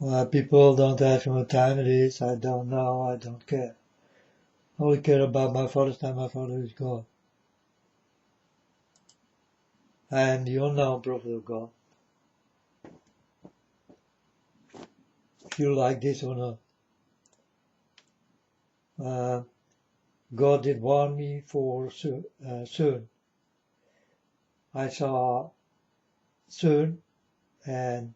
Well, people don't ask me what time it is. I don't know. I don't care. I only care about my Father's time. My Father is God. I am the unknown prophet of God. If you like this or not. God did warn me for CERN. I saw CERN and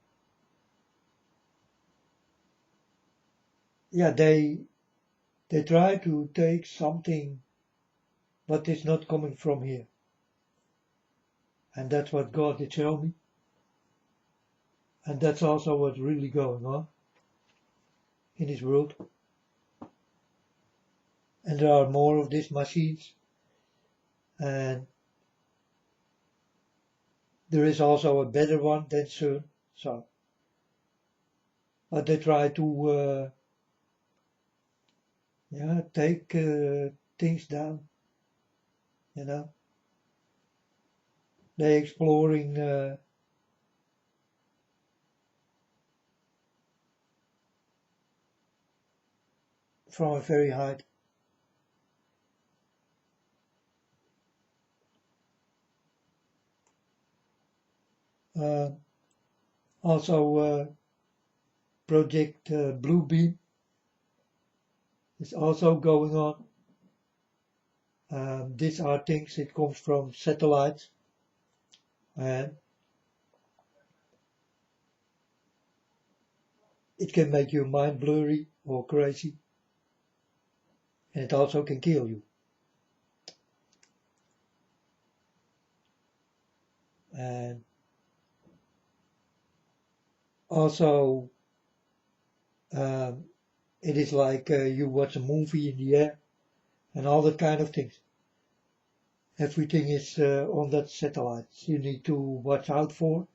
yeah, they try to take something but it's not coming from here. And that's what God did show me. And that's also what's really going on in this world. And there are more of these machines. And there is also a better one than CERN. So, but they try to take things down. You know, they're exploring from a very height. Uh, also, Project Bluebeam is also going on. These are things that comes from satellites, and it can make your mind blurry or crazy, and it also can kill you. And also, um, it is like you watch a movie in the air, and all that kind of things. Everything is on that satellite. You need to watch out for.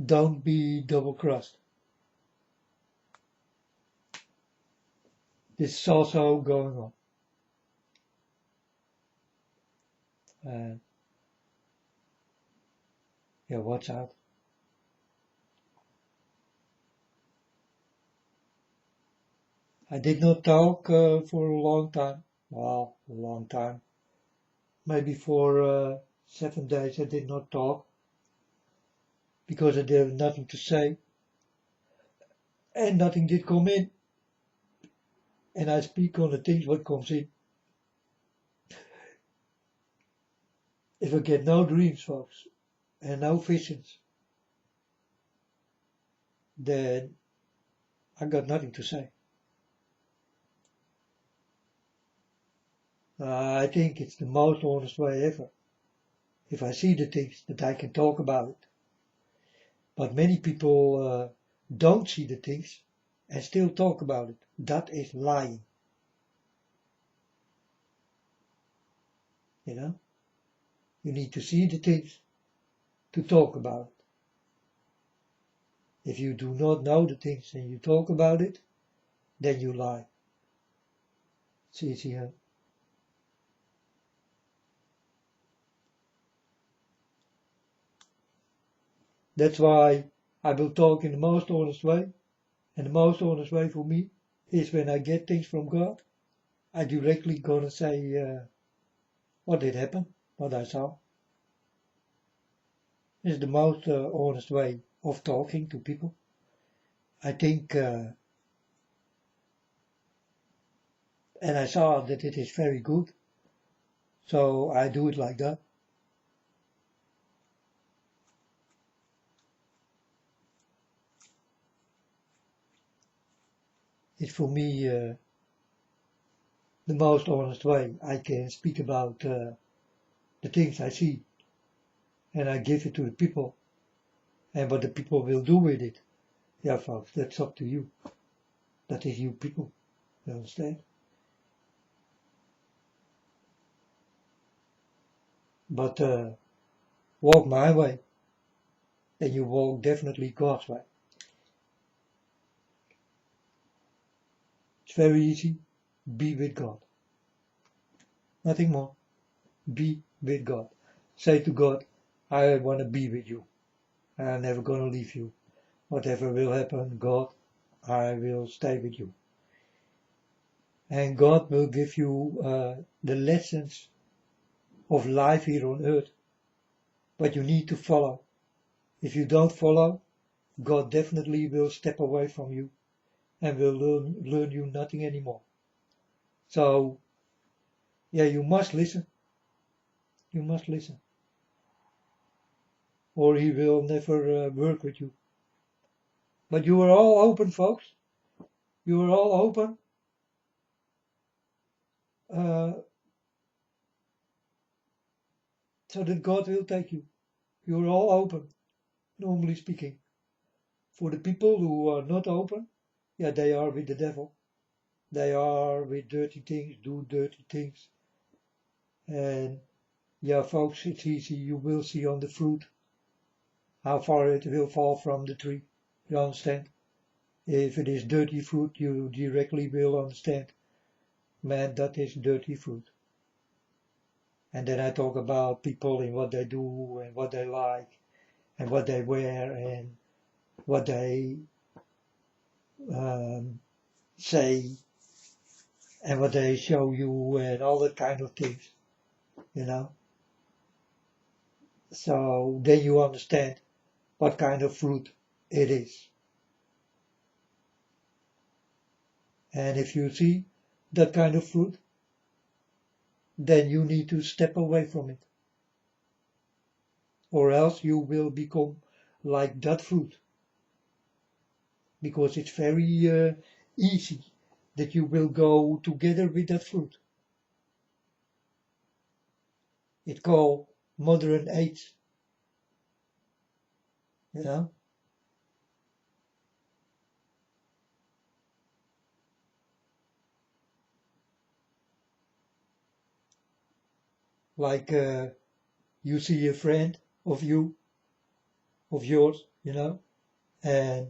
Don't be double crossed. This is also going on. And yeah, watch out. I did not talk for a long time. Well, a long time. Maybe for 7 days I did not talk because I had nothing to say and nothing did come in. And I speak on the things what comes in. If I get no dreams, folks, and no visions, then I got nothing to say. I think it's the most honest way ever. If I see the things that I can talk about it. But many people don't see the things and still talk about it. That is lying. You know? You need to see the things to talk about it. If you do not know the things and you talk about it, then you lie. It's easier. That's why I will talk in the most honest way. And the most honest way for me is when I get things from God, I directly gonna say what did happen, what I saw. It's the most honest way of talking to people. I think, and I saw that it is very good, so I do it like that. It's for me the most honest way I can speak about the things I see, and I give it to the people, and what the people will do with it. Yeah, folks, that's up to you. That is you people. You understand? But walk my way, and you walk definitely God's way. It's very easy. Be with God. Nothing more. Be with God. Say to God, I want to be with you. I'm never going to leave you. whatever will happen, God, I will stay with you. And God will give you the lessons of life here on earth, but you need to follow. If you don't follow, God definitely will step away from you and will learn you nothing anymore. So, yeah, you must listen. You must listen. Or he will never work with you. But you are all open, folks. You are all open. Uh, so that God will take you. You are all open, normally speaking. For the people who are not open, yeah, they are with the devil. They are with dirty things, do dirty things. And yeah, folks, it's easy. You will see on the fruit how far it will fall from the tree. You understand? If it is dirty fruit, you directly will understand, man, that is dirty fruit. And then I talk about people and what they do and what they like and what they wear and what they say and what they show you and all that kind of things, you know. So then you understand what kind of fruit it is. And if you see that kind of fruit, then you need to step away from it. Or else you will become like that fruit. Because it's very easy that you will go together with that fruit. It's called modern age, you know. Like you see a friend of yours, you know, and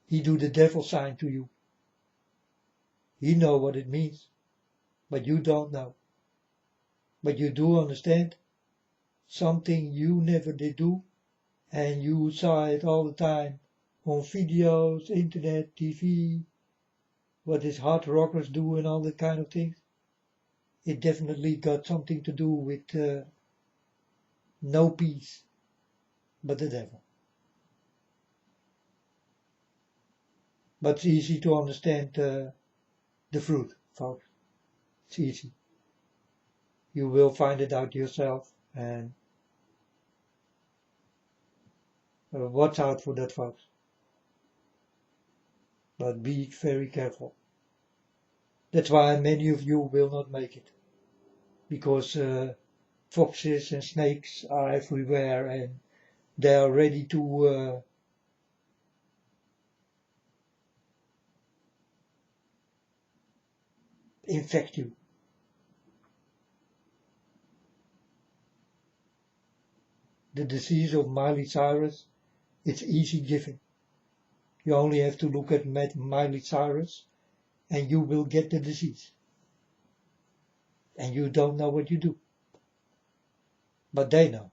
he do the devil sign to you. He know what it means, but you don't know. But you do understand something you never did do, and you saw it all the time on videos, internet, TV, what these hard rockers do and all that kind of things. It definitely got something to do with no peace, but the devil. But it's easy to understand the fruit, folks. It's easy. You will find it out yourself, and watch out for that, folks. But be very careful. That's why many of you will not make it, because foxes and snakes are everywhere, and they are ready to infect you. The disease of Miley Cyrus, it's easy giving. You only have to look at Miley Cyrus and you will get the disease. And you don't know what you do. But they know.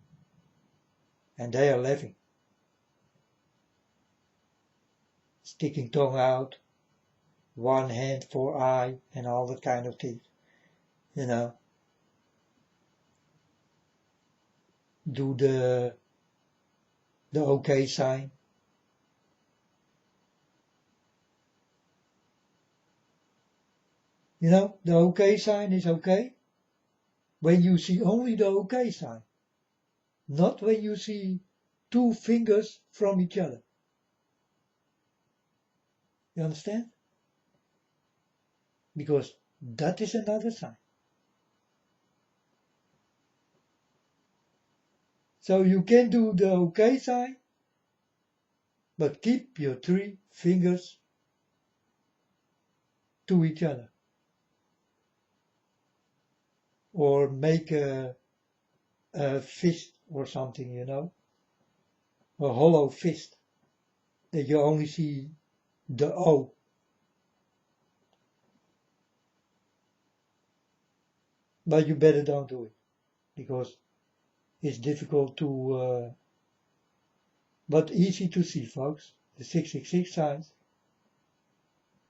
And they are laughing. Sticking tongue out, one hand for eye, and all that kind of things. You know. Do the okay sign. You know, the okay sign is okay when you see only the okay sign. Not when you see two fingers from each other. You understand? Because that is another sign. So you can do the okay sign, but keep your three fingers to each other. Or make a fist or something, you know, a hollow fist that you only see the O. But you better don't do it, because it's difficult to, but easy to see, folks. the 666 signs,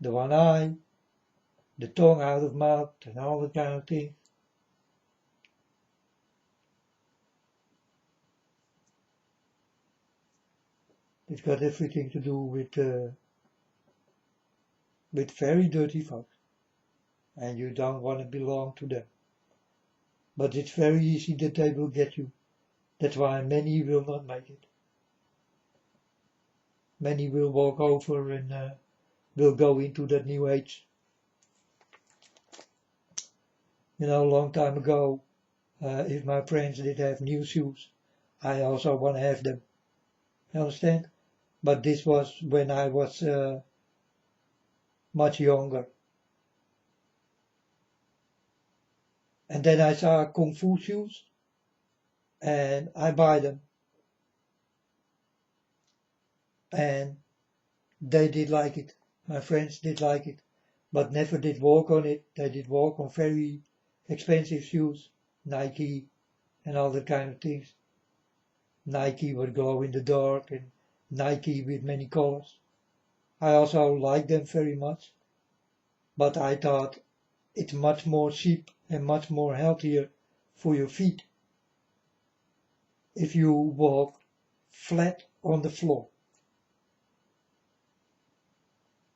the one eye, the tongue out of mouth, and all that kind of thing. It's got everything to do with very dirty folks, and you don't want to belong to them. But it's very easy that they will get you. That's why many will not make it. Many will walk over and will go into that new age. You know, a long time ago, if my friends did have new shoes, I also want to have them. You understand? But this was when I was much younger. And then I saw Kung Fu shoes, and I buy them. And they did like it. My friends did like it, but never did walk on it. They did walk on very expensive shoes, Nike and all that kind of things. Nike would glow in the dark, and Nike with many colors. I also like them very much, but I thought it's much more cheap and much more healthier for your feet if you walk flat on the floor.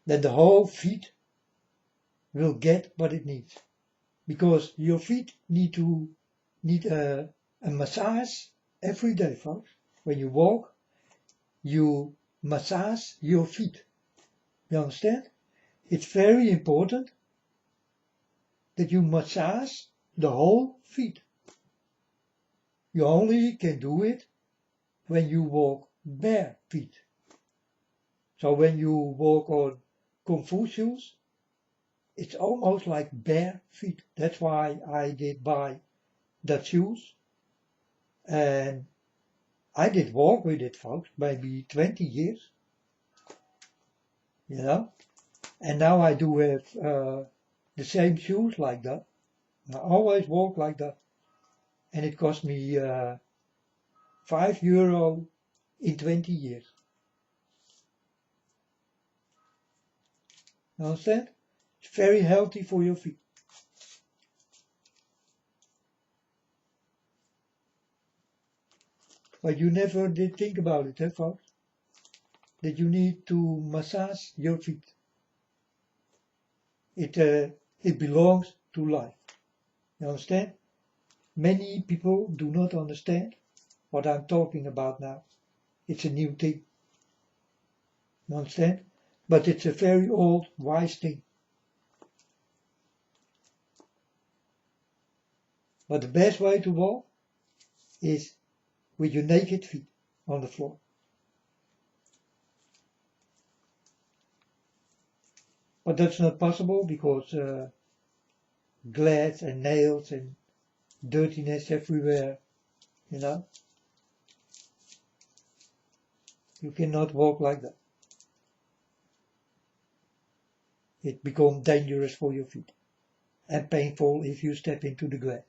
Then the whole feet will get what it needs, because your feet need a massage every day, folks. When you walk, you massage your feet. You understand? It's very important that you massage the whole feet. You only can do it when you walk bare feet. So when you walk on Kung Fu shoes, it's almost like bare feet. That's why I did buy that shoes. And I did walk with it, folks, maybe 20 years. You know? And now I do have the same shoes like that. I always walk like that. And it cost me €5 in 20 years. You understand? It's very healthy for your feet. But you never did think about it, folks? That you need to massage your feet. It belongs to life. You understand? Many people do not understand what I'm talking about now. It's a new thing. You understand? But it's a very old, wise thing. But the best way to walk is with your naked feet on the floor. But that's not possible because glass and nails and dirtiness everywhere, you know. You cannot walk like that. It becomes dangerous for your feet and painful if you step into the glass.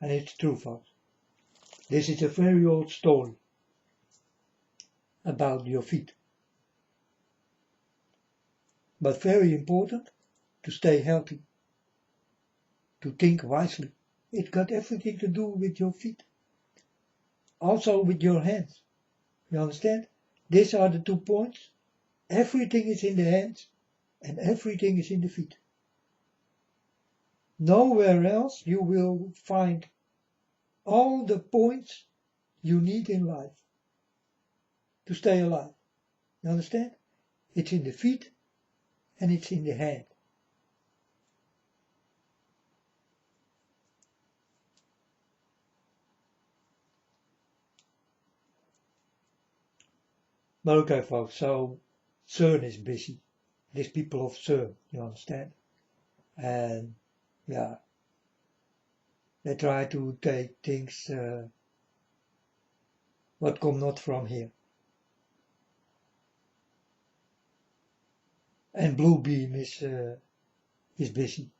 And it's true, folks. This is a very old story about your feet. But very important to stay healthy, to think wisely. It got everything to do with your feet. Also with your hands. You understand? These are the 2 points. Everything is in the hands and everything is in the feet. Nowhere else you will find all the points you need in life to stay alive. You understand? It's in the feet and it's in the hand. But okay, folks, so CERN is busy. These people of CERN, you understand? And yeah, they try to take things what come not from here. And Bluebeam is busy.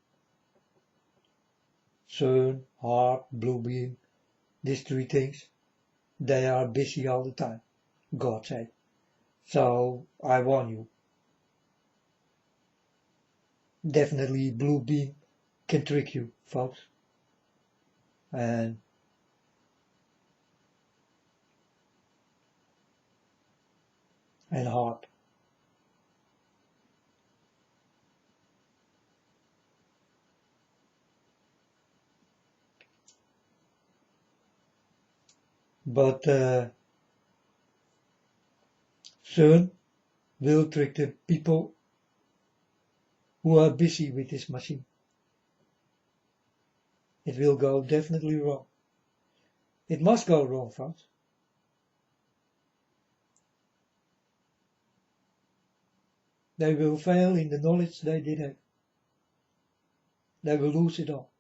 CERN, HAARP, Bluebeam, these three things, they are busy all the time, God said. So I warn you. Definitely Bluebeam can trick you, folks. And HAARP. But CERN will trick the people who are busy with this machine. It will go definitely wrong. It must go wrong, folks. They will fail in the knowledge they did have. They will lose it all.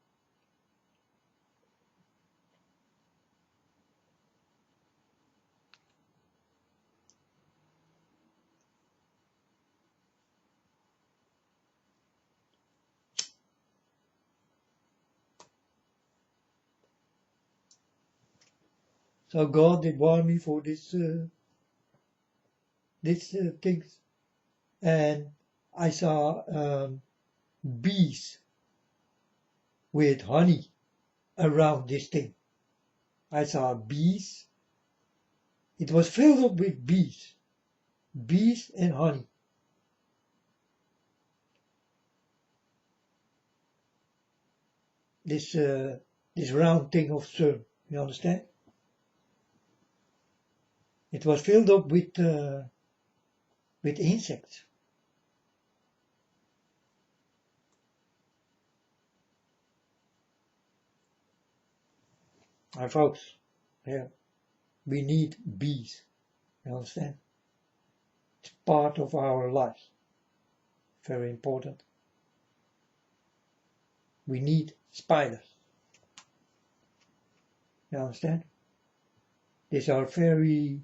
So God did warn me for these things. And I saw bees with honey around this thing. I saw bees. It was filled up with bees and honey. This round thing of CERN, you understand? It was filled up with insects. And folks, yeah, we need bees, you understand? It's part of our lives. Very important. We need spiders. You understand? These are very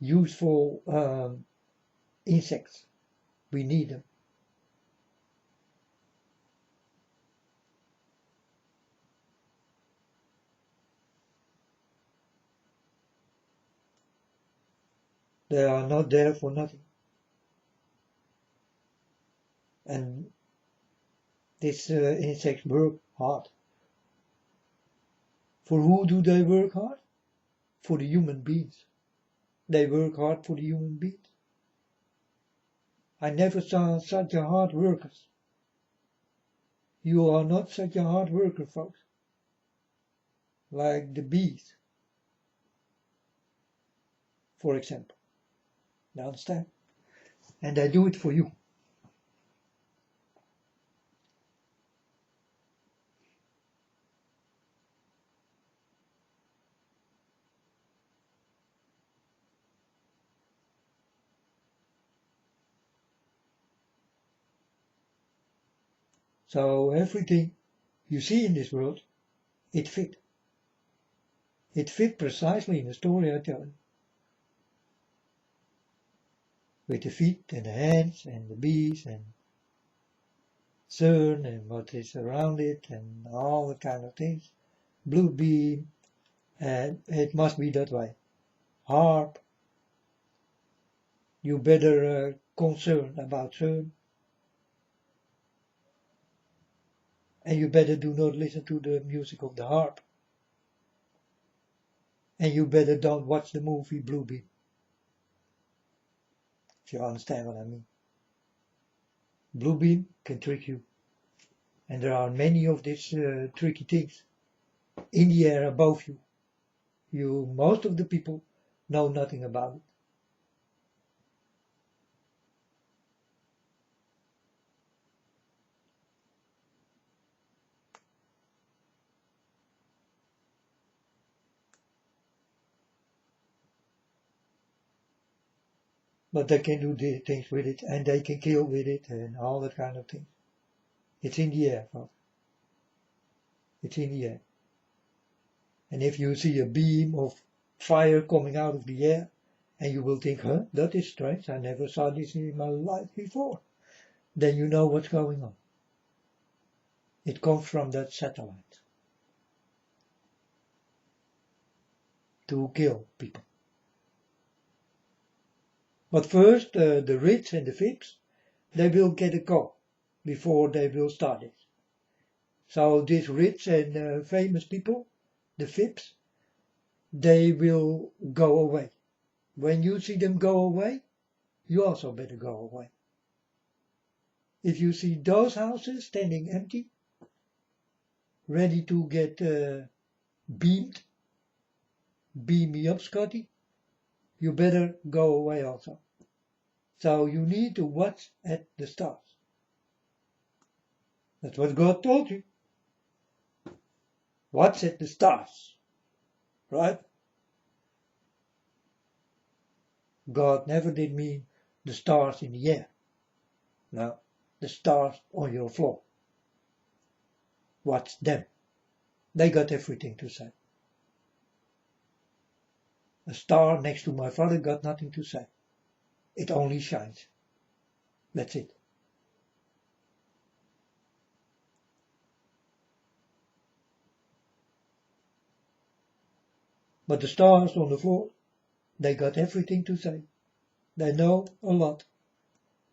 useful insects. We need them. They are not there for nothing. And these insects work hard. For who do they work hard? For the human beings. They work hard for the human beings. I never saw such a hard workers. You are not such a hard worker, folks. Like the bees, for example. You understand? And they do it for you. So everything you see in this world, it fit. It fit precisely in the story I tell you. With the feet and the hands and the bees and CERN and what is around it and all the kind of things. Bluebeam, and it must be that way. HAARP, you better concern about CERN. And you better do not listen to the music of the harp. And you better don't watch the movie Bluebeam. If you understand what I mean. Bluebeam can trick you. And there are many of these tricky things in the air above you. Most of the people know nothing about it. But they can do the things with it, and they can kill with it, and all that kind of thing. It's in the air, folks. It's in the air. And if you see a beam of fire coming out of the air, and you will think, huh, that is strange, I never saw this in my life before. then you know what's going on. It comes from that satellite to kill people. But first, the rich and the VIPs, they will get a call before they will start it. So these rich and famous people, the VIPs, they will go away. When you see them go away, you also better go away. If you see those houses standing empty, ready to get beamed, beam me up, Scotty, you better go away also. So you need to watch at the stars. That's what God told you. Watch at the stars, right? God never did mean the stars in the air. No, the stars on your floor. Watch them. They got everything to say. A star next to my father got nothing to say. It only shines. That's it. But the stars on the floor, they got everything to say. They know a lot.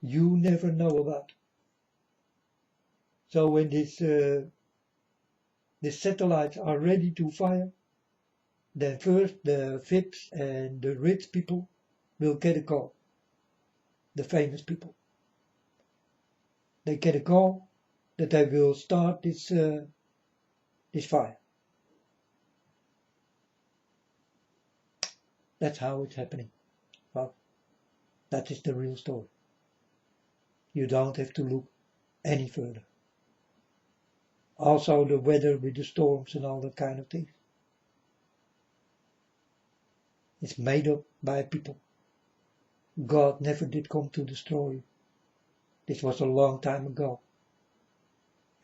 You never know about. So when these satellites are ready to fire, then first the VIPs and the rich people will get a call. The famous people. They get a call that they will start this fire. That's how it's happening. Well, that is the real story. You don't have to look any further. Also the weather with the storms and all that kind of things. It's made up by people. God never did come to destroy you. This was a long time ago.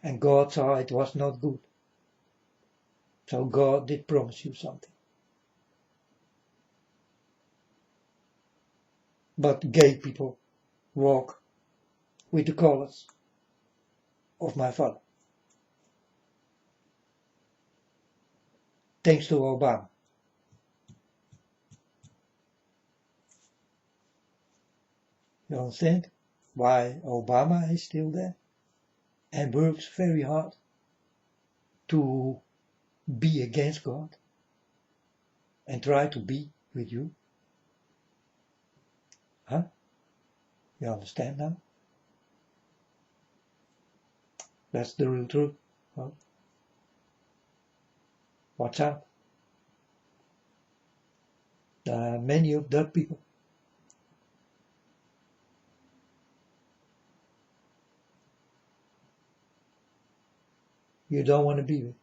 And God saw it was not good. So God did promise you something. But gay people walk with the colors of my father. Thanks to Obama. You understand why Obama is still there and works very hard to be against God and try to be with you? Huh? You understand now? That's the real truth. Huh? Watch out. There are many of that people. You don't want to be with.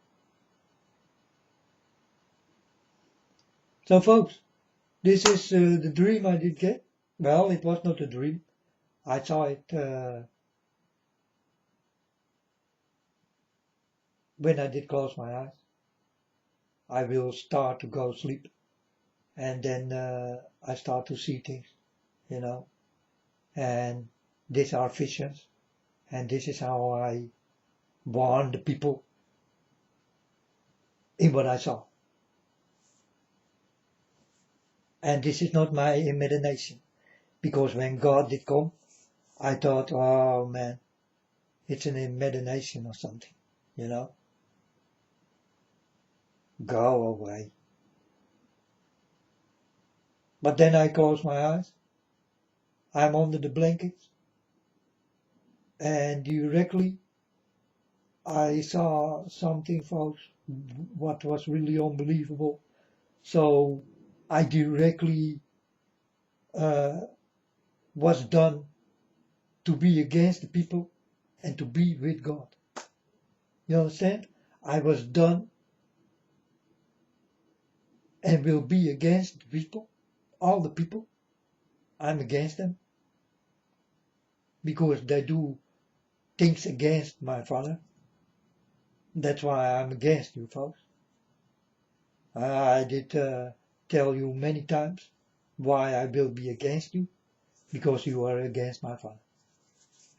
So folks, this is the dream I did get. Well, it was not a dream. I saw it when I did close my eyes. I will start to go sleep and then I start to see things, you know. And these are visions and this is how I warn the people in what I saw. And this is not my imagination, because when God did come, I thought, oh man, it's an imagination or something, you know. Go away. But then I closed my eyes. I'm under the blankets. And directly I saw something, folks, what was really unbelievable. So I directly was done to be against the people and to be with God. You understand? I was done and will be against the people, all the people. I'm against them because they do things against my father. That's why I'm against you, folks. I did tell you many times why I will be against you, because you are against my father.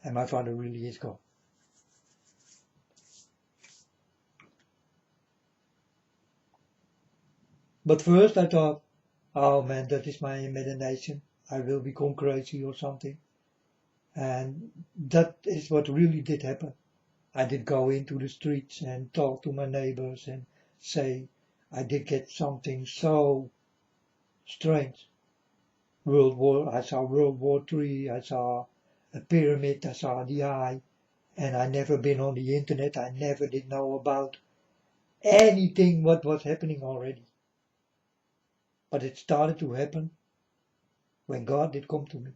And my father really is God. But first I thought, oh man, that is my imagination. I will become crazy or something. And that is what really did happen. I did go into the streets and talk to my neighbors and say I did get something so strange. I saw World War III, I saw a pyramid, I saw the eye, and I never been on the internet, I never did know about anything what was happening already. But it started to happen when God did come to me.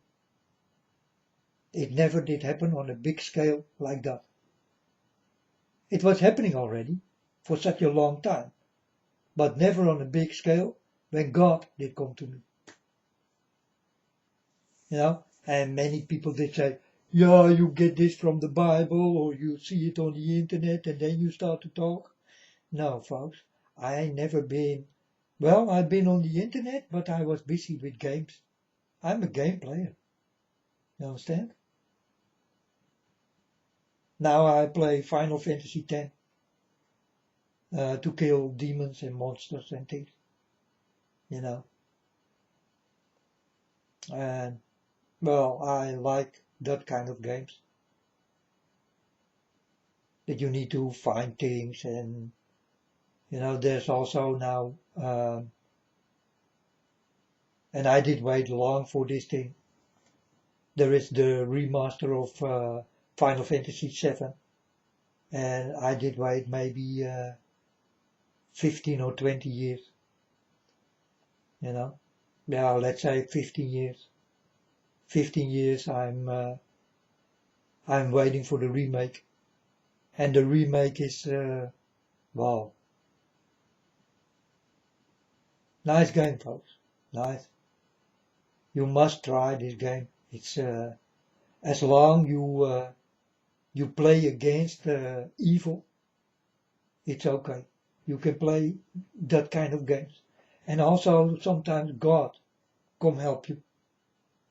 It never did happen on a big scale like that. It was happening already for such a long time, but never on a big scale when God did come to me. You know, and many people did say, yeah, you get this from the Bible or you see it on the internet and then you start to talk. No, folks, I ain't never been, well, I've been on the internet, but I was busy with games. I'm a game player. You understand? Now I play Final Fantasy X to kill demons and monsters and things, you know. And, well, I like that kind of games. That you need to find things and, you know, there's also now, and I did wait long for this thing. There is the remaster of Final Fantasy VII, and I did wait maybe 15 or 20 years, you know. Yeah, let's say 15 years. 15 years I'm waiting for the remake. And the remake is, wow. Nice game, folks. Nice. You must try this game. It's, as long you play against evil, it's okay. You can play that kind of games. And also sometimes God come help you.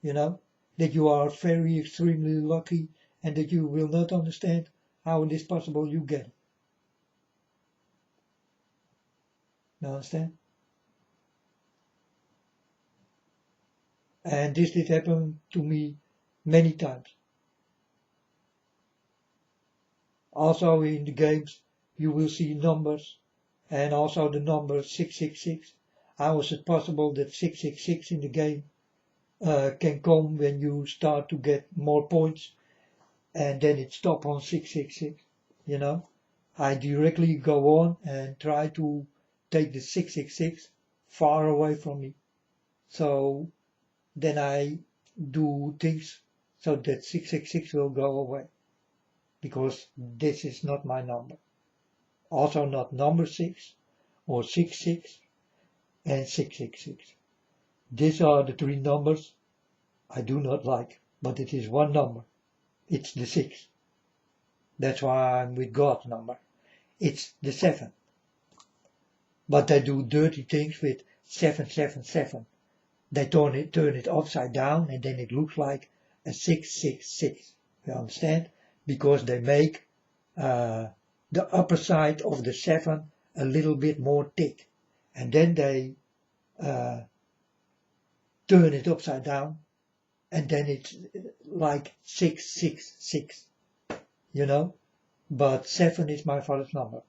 You know, that you are very extremely lucky and that you will not understand how it is possible you get it. You understand? And this did happen to me many times. Also in the games you will see numbers and also the number 666. How is it possible that 666 in the game can come when you start to get more points and then it stops on 666, you know? I directly go on and try to take the 666 far away from me. So then I do things so that 666 will go away. Because this is not my number. Also not number 6 or 66 and 666. These are the three numbers I do not like, but it is one number. It's the 6. That's why I'm with God's number. It's the 7. But they do dirty things with 777. They turn it upside down and then it looks like a 666. You understand? Because they make the upper side of the 7 a little bit more thick. And then they turn it upside down and then it's like 666, you know. But 7 is my father's number.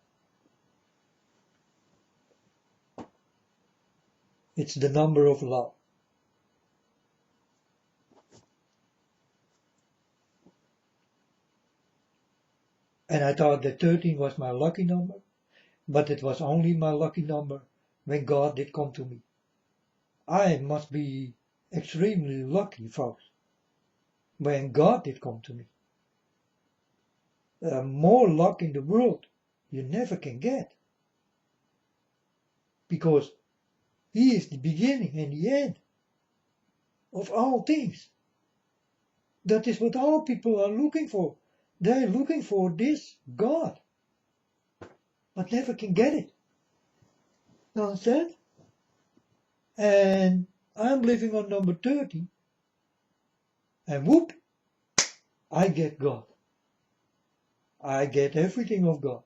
It's the number of love. And I thought that 13 was my lucky number, but it was only my lucky number when God did come to me. I must be extremely lucky, folks, when God did come to me. More luck in the world you never can get. Because He is the beginning and the end of all things. That is what all people are looking for. They're looking for this God, but never can get it. You understand? And I'm living on number 30, and whoop, I get God. I get everything of God.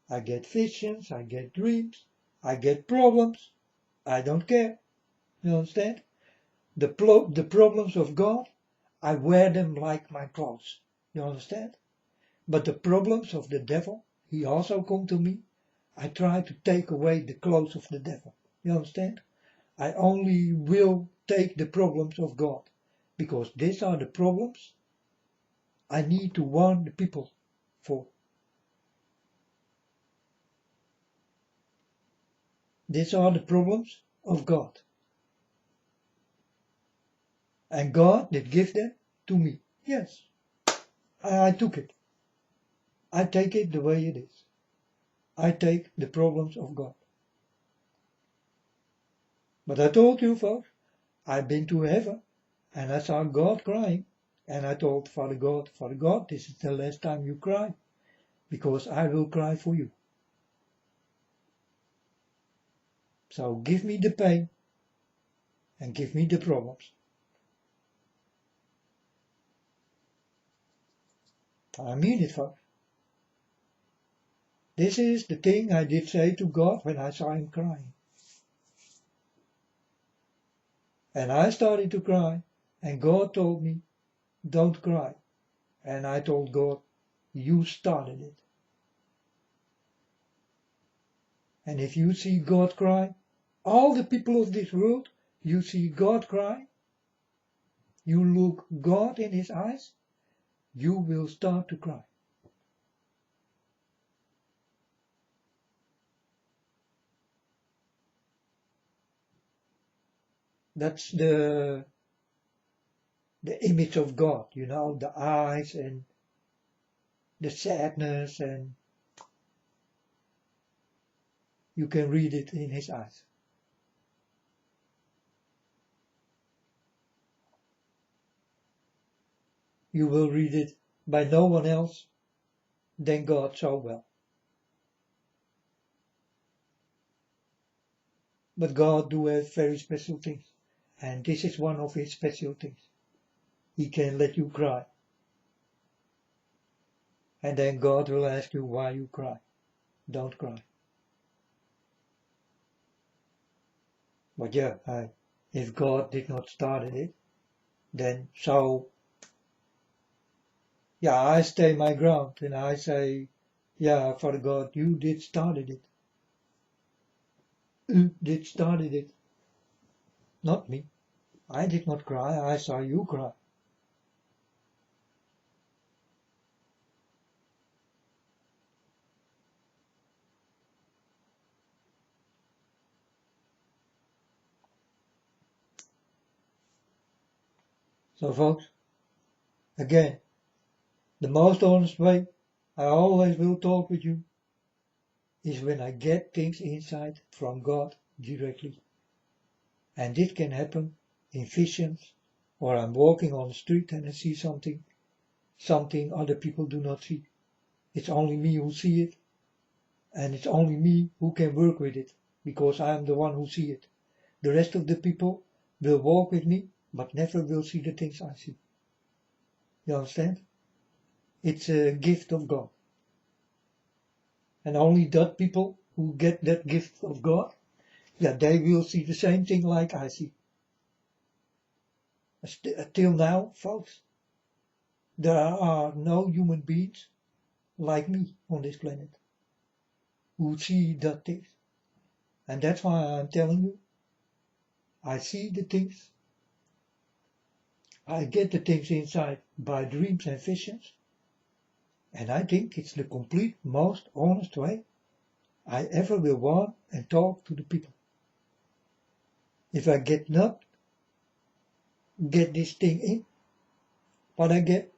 I get visions, I get dreams, I get problems. I don't care. You understand? The problems of God, I wear them like my clothes. You understand? But the problems of the devil, he also come to me. I try to take away the clothes of the devil. You understand? I only will take the problems of God. Because these are the problems I need to warn the people for. These are the problems of God. And God did give them to me. Yes, I took it. I take it the way it is. I take the problems of God. But I told you, folks, I've been to heaven and I saw God crying. And I told Father God, this is the last time you cry, because I will cry for you. So give me the pain and give me the problems. I mean it, folks. This is the thing I did say to God when I saw him crying. And I started to cry, and God told me, don't cry. And I told God, you started it. And if you see God cry, all the people of this world, you see God cry, you look God in his eyes, you will start to cry. That's the image of God, you know, the eyes and the sadness, and you can read it in his eyes. You will read it by no one else than God so well. But God do have very special things, and this is one of his special things. He can let you cry. And then God will ask you why you cry. Don't cry. But yeah, if God did not start it, then so, yeah, I stay my ground and I say, yeah, Father God, you did started it. You did started it. Not me. I did not cry, I saw you cry. So folks, again, the most honest way I always will talk with you is when I get things inside from God directly. And this can happen in visions, or I'm walking on the street and I see something other people do not see. It's only me who see it, and it's only me who can work with it, because I am the one who see it. The rest of the people will walk with me, but never will see the things I see. You understand? It's a gift of God. And only that people who get that gift of God, yeah, they will see the same thing like I see. Till now, folks, there are no human beings like me on this planet who see that things. And that's why I'm telling you, I see the things, I get the things inside by dreams and visions, and I think it's the complete most honest way I ever will want and talk to the people. If I not get this thing in, what I get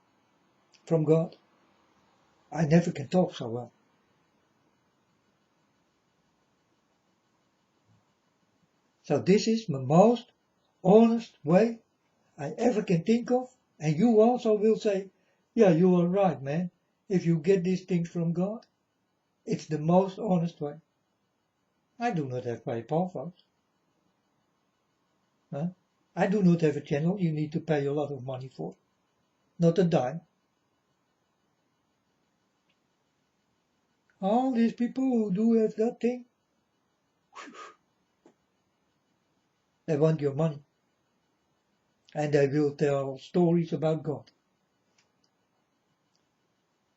from God, I never can talk so well. So this is the most honest way I ever can think of, and you also will say, yeah, you are right, man. If you get these things from God, it's the most honest way. I do not have PayPal, folks. Huh? I do not have a channel you need to pay a lot of money for. not a dime. All these people who do have that thing, they want your money. And they will tell stories about God.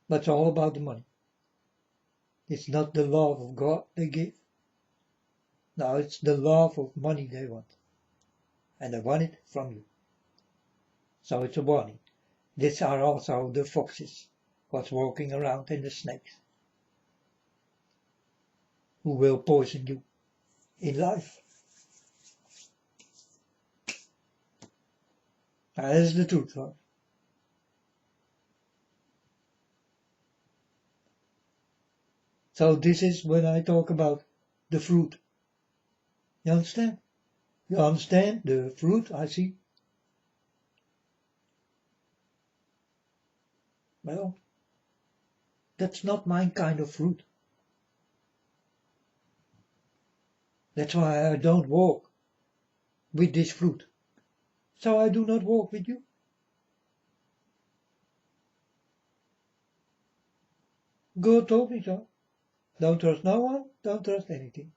But it's all about the money. It's not the love of God they give. No, it's the love of money they want. And they want it from you. So it's a warning. These are also the foxes, what's walking around, and the snakes, who will poison you in life. That is the truth, folks. So this is when I talk about the fruit. You understand? You understand the fruit I see? Well, that's not my kind of fruit. That's why I don't walk with this fruit. So I do not walk with you. God told me so. Don't trust no one, don't trust anything.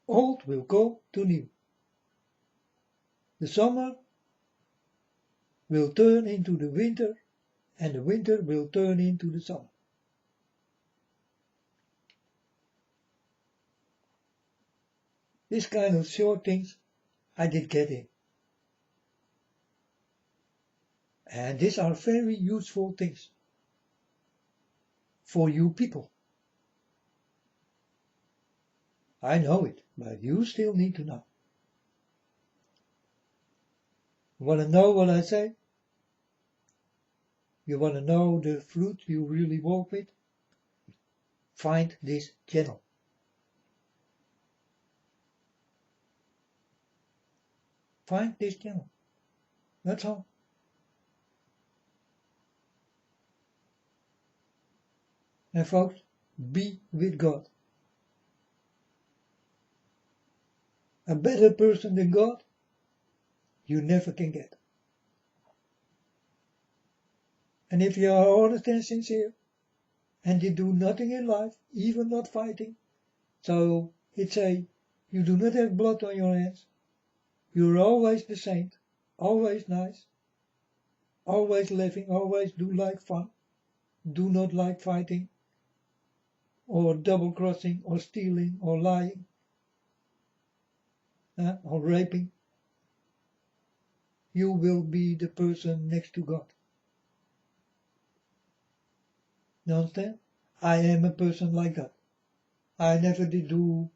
Old will go to new. The summer will turn into the winter, and the winter will turn into the summer. This kind of short things I did get in. And these are very useful things for you people. I know it, but you still need to know. You want to know what I say? You want to know the fruit you really walk with? Find this channel. Find this channel. That's all. And folks, be with God. A better person than God, you never can get. And if you are honest and sincere, and you do nothing in life, even not fighting, so it's you do not have blood on your hands, you're always the saint, always nice, always laughing, always do like fun, do not like fighting, or double-crossing, or stealing, or lying, or raping, you will be the person next to God. You understand? I am a person like that. I never did do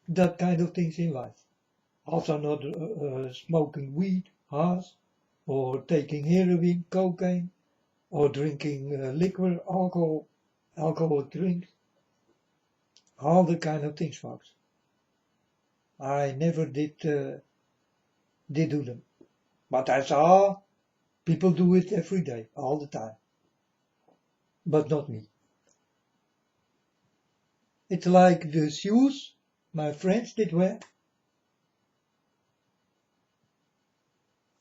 that kind of things in life. Also not smoking weed, hash, or taking heroin, cocaine, or drinking liquor, alcohol drinks. All the kind of things, folks. I never did do them. But I saw people do it every day, all the time. But not me. It's like the shoes my friends did wear.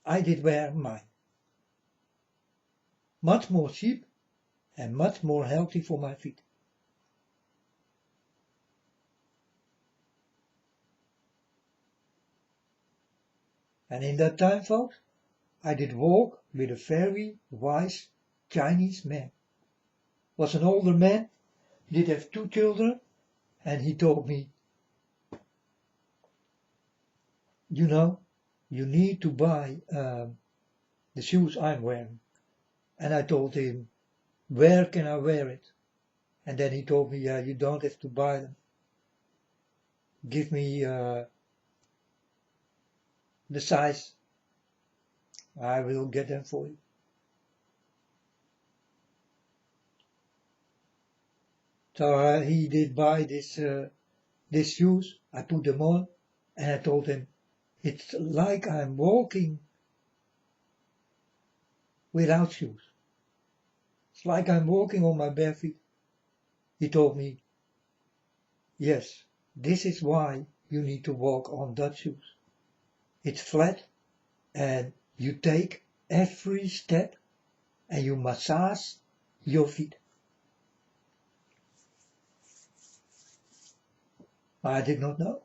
I did wear mine. Much more cheap and much more healthy for my feet. And in that time, folks, I did walk with a very wise Chinese man. Was an older man, did have 2 children, and he told me, you know, you need to buy the shoes I'm wearing. And I told him, where can I wear it? And then he told me, yeah, you don't have to buy them. Give me the size. I will get them for you. So he did buy these shoes. I put them on, and I told him, it's like I'm walking without shoes. It's like I'm walking on my bare feet. He told me, yes, this is why you need to walk on that shoes. It's flat and you take every step and you massage your feet. I did not know.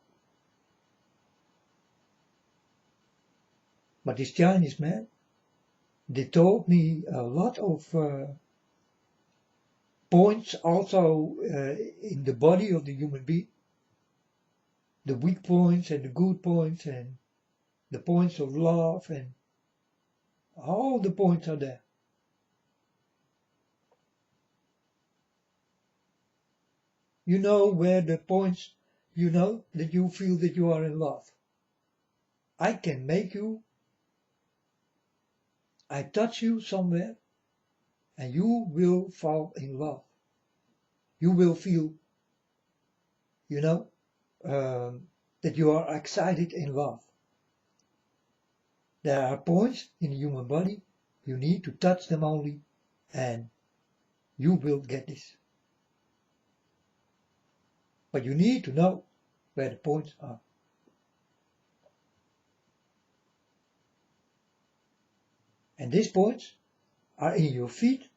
But this Chinese man, they told me a lot of points also in the body of the human being. The weak points and the good points and the points of love, and all the points are there. You know where the points, you know that you feel that you are in love. I can make you, I touch you somewhere and you will fall in love. You will feel, you know, that you are excited in love. There are points in the human body, you need to touch them only, and you will get this. But you need to know where the points are. And these points are in your feet,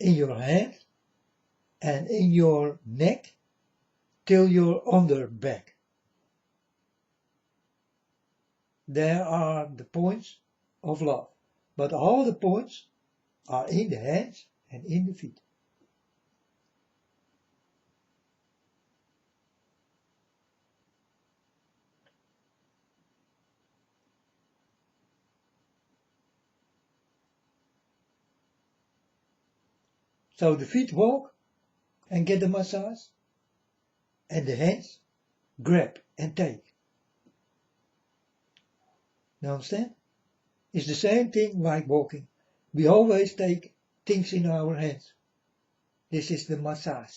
in your hands, and in your neck till your under back. There are the points of love, but all the points are in the hands and in the feet. So the feet walk and get the massage, and the hands grab and take. You understand? It's the same thing like walking. We always take things in our hands. This is the massage.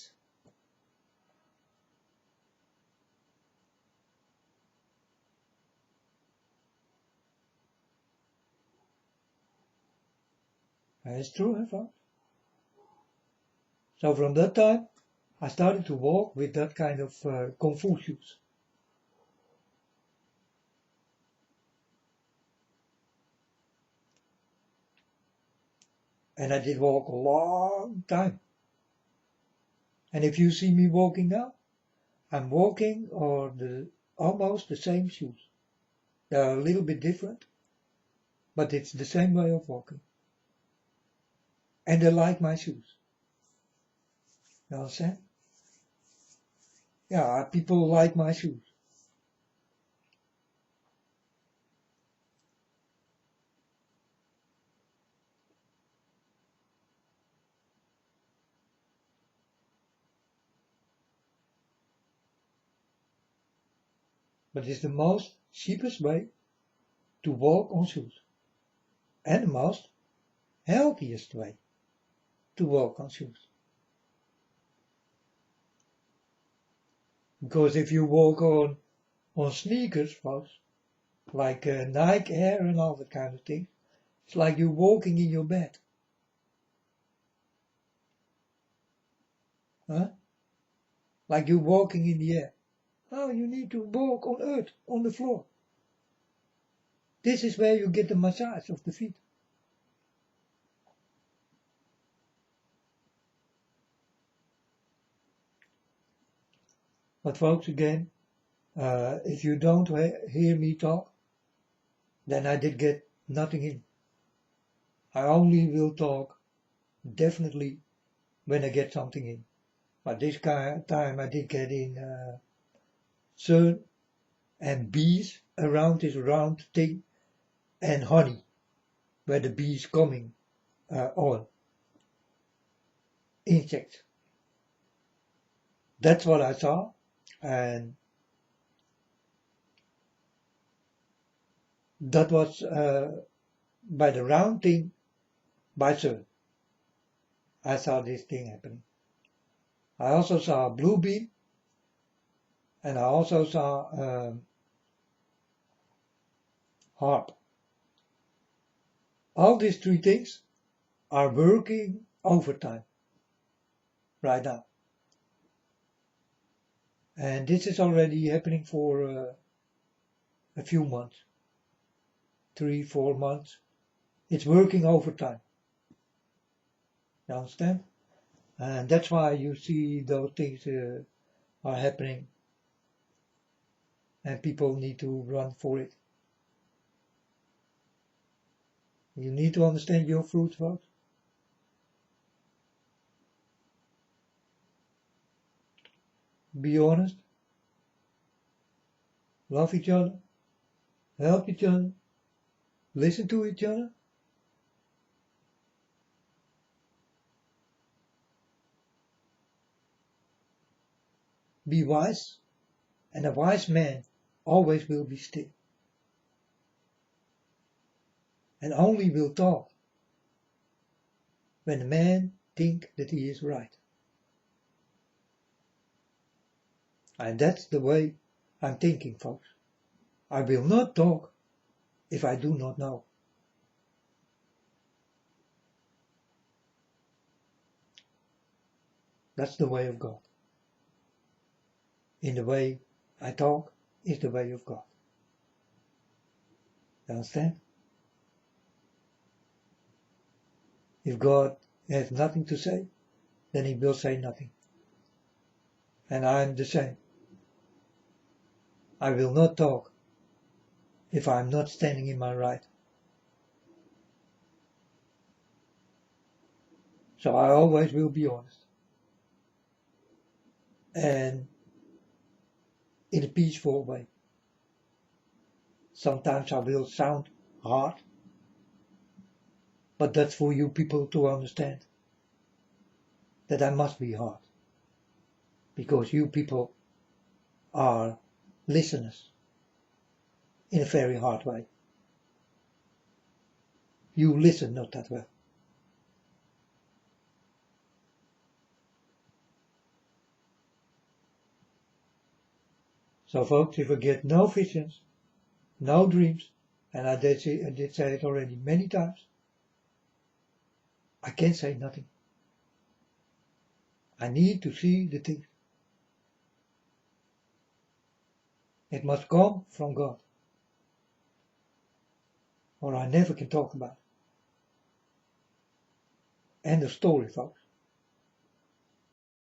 And it's true, in fact. So from that time, I started to walk with that kind of Kung Fu shoes. And I did walk a long time. And if you see me walking now, I'm walking on almost the same shoes. They're a little bit different, but it's the same way of walking. And they like my shoes. You understand? Yeah, people like my shoes. But it's the most cheapest way to walk on shoes. And the most healthiest way to walk on shoes. Because if you walk on sneakers, folks, like Nike Air and all that kind of thing, it's like you're walking in your bed. Huh? Like you're walking in the air. Oh, you need to walk on earth, on the floor. This is where you get the massage of the feet. But folks, again, if you don't hear me talk, then I did get nothing in. I only will talk definitely when I get something in. But this time I did get in sun and bees around this round thing and honey, where the bees coming on. Insects. That's what I saw, and that was by the round thing by sun. I saw this thing happening. I also saw a blue beam, and I also saw harp. All these three things are working overtime right now. And this is already happening for a few months. 3, 4 months. It's working overtime. You understand? And that's why you see those things are happening. And people need to run for it. You need to understand your fruits, folks. Be honest. Love each other. Help each other. Listen to each other. Be wise. And a wise man always will be still. And only will talk when a man thinks that he is right. And that's the way I'm thinking, folks. I will not talk if I do not know. That's the way of God. In the way I talk is the way of God. You understand? If God has nothing to say, then he will say nothing. And I'm the same. I will not talk if I'm not standing in my right. So I always will be honest. And in a peaceful way. Sometimes I will sound hard, but that's for you people to understand. That I must be hard. Because you people are listeners in a very hard way. You listen not that well. So folks, if I get no visions, no dreams, and I did say it already many times, I can't say nothing. I need to see the things. It must come from God. Or I never can talk about it. End of story, folks.